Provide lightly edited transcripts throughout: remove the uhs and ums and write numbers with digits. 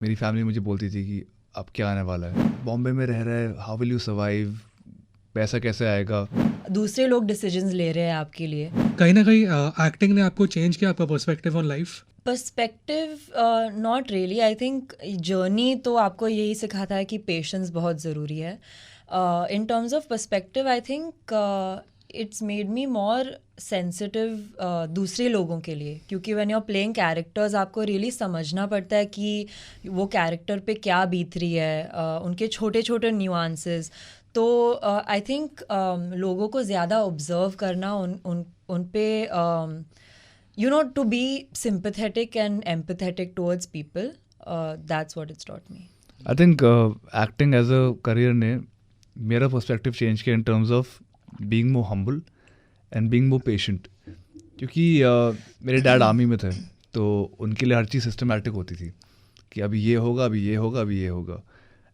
मेरी फैमिली मुझे बोलती थी कि अब क्या आने वाला है, बॉम्बे में रह रहा है, हाउ विल यू सर्वाइव, पैसा कैसे आएगा। दूसरे लोग डिसीजंस ले रहे हैं आपके लिए। कहीं ना कहीं एक्टिंग ने आपको चेंज किया आपका perspective on life? Perspective not really, I think journey तो आपको यही सिखाता है कि पेशेंस बहुत ज़रूरी है। In terms of perspective I think it's made me more sensitive दूसरे लोगों के लिए, क्योंकि when you are playing characters आपको रियली समझना पड़ता है कि वो कैरेक्टर पे क्या बीत रही है, उनके छोटे छोटे न्यूआंसेस। तो आई थिंक लोगों को ज़्यादा ऑब्जर्व करना, उन पे to be sympathetic and empathetic towards people, that's what it's taught me. I think acting as a career ने मेरा पर्सपेक्टिव चेंज किया in terms of being more humble and being more patient. क्योंकि मेरे dad army में थे, तो उनके लिए हर चीज़ सिस्टमैटिक होती थी कि अभी ये होगा, अभी ये होगा, अभी ये होगा।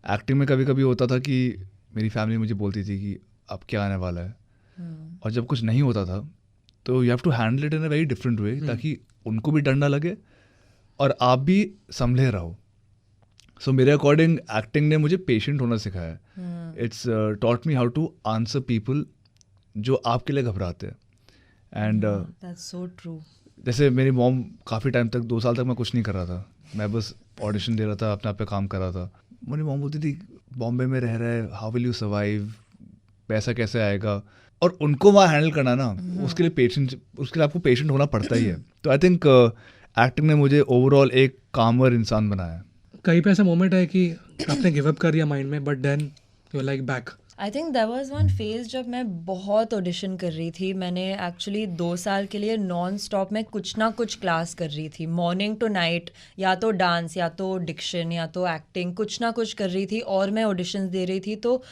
एक्टिंग में कभी कभी होता था कि मेरी फैमिली मुझे बोलती थी कि अब क्या आने वाला है, और जब कुछ नहीं होता था तो you have to handle it in a very different way, ताकि उनको भी डर ना लगे और आप भी संभले रहो। सो मेरे अकॉर्डिंग एक्टिंग ने मुझे पेशेंट होना सिखाया। It's taught me how to answer people जो आपके लिए घबराते हैं। And That's so true. जैसे मेरी मॉम काफ़ी टाइम तक 2 साल तक मैं कुछ नहीं कर रहा था, मैं बस ऑडिशन दे रहा था, अपने आप पे काम कर रहा था। मेरी मॉम बोलती थी बॉम्बे में रह रहा है, हाउ विल यू सर्वाइव, पैसा कैसे आएगा। और उनको वहाँ हैंडल करना ना, उसके लिए आपको पेशेंट होना पड़ता ही है। तो आई थिंक एक्टिंग ने मुझे ओवरऑल एक कामर इंसान बनाया। कहीं पे ऐसा मोमेंट है कि आपने गिव अप कर दिया माइंड में, but then you like back? I think there was one phase जब मैं बहुत ऑडिशन कर रही थी। मैंने एक्चुअली 2 साल के लिए नॉन स्टॉप में कुछ ना कुछ क्लास कर रही थी, मॉर्निंग टू नाइट, या तो डांस, या तो डिक्शन, या तो एक्टिंग, कुछ ना कुछ कर रही थी और मैं ऑडिशंस दे रही थी। तो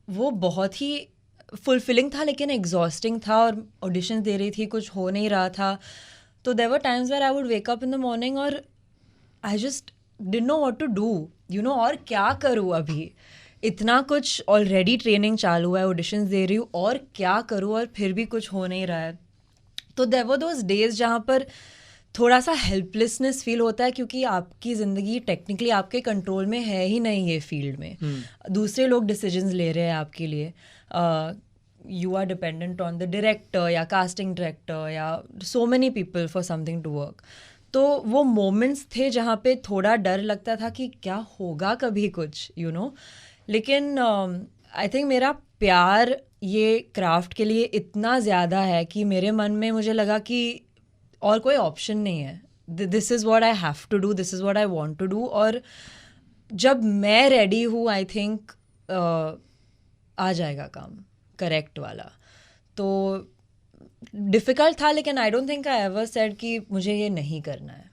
वो बहुत ही फुलफिलिंग था लेकिन एग्जॉस्टिंग था, और ऑडिशंस दे रही थी, कुछ हो नहीं रहा था। तो there were times where I would wake up in the morning और I just didn't know what to do, और क्या करूँ अभी। इतना कुछ ऑलरेडी ट्रेनिंग चालू है, ऑडिशंस दे रही हूँ, और क्या करूँ, और फिर भी कुछ हो नहीं रहा है। तो देयर वर दोज डेज जहाँ पर थोड़ा सा हेल्पलेसनेस फील होता है, क्योंकि आपकी ज़िंदगी टेक्निकली आपके कंट्रोल में है ही नहीं ये फील्ड में। दूसरे लोग डिसीजंस ले रहे हैं आपके लिए। You are dependent on the director या कास्टिंग डायरेक्टर या so many people for something to work. तो वो मोमेंट्स थे जहाँ पे थोड़ा डर लगता था कि क्या होगा कभी कुछ, लेकिन आई थिंक मेरा प्यार ये क्राफ्ट के लिए इतना ज़्यादा है कि मेरे मन में मुझे लगा कि और कोई ऑप्शन नहीं है, this is what I have to do, this is what I want to do. और जब मैं रेडी हूँ आई थिंक आ जाएगा काम करेक्ट वाला। तो डिफ़िकल्ट था, लेकिन I don't think I ever said कि मुझे ये नहीं करना है।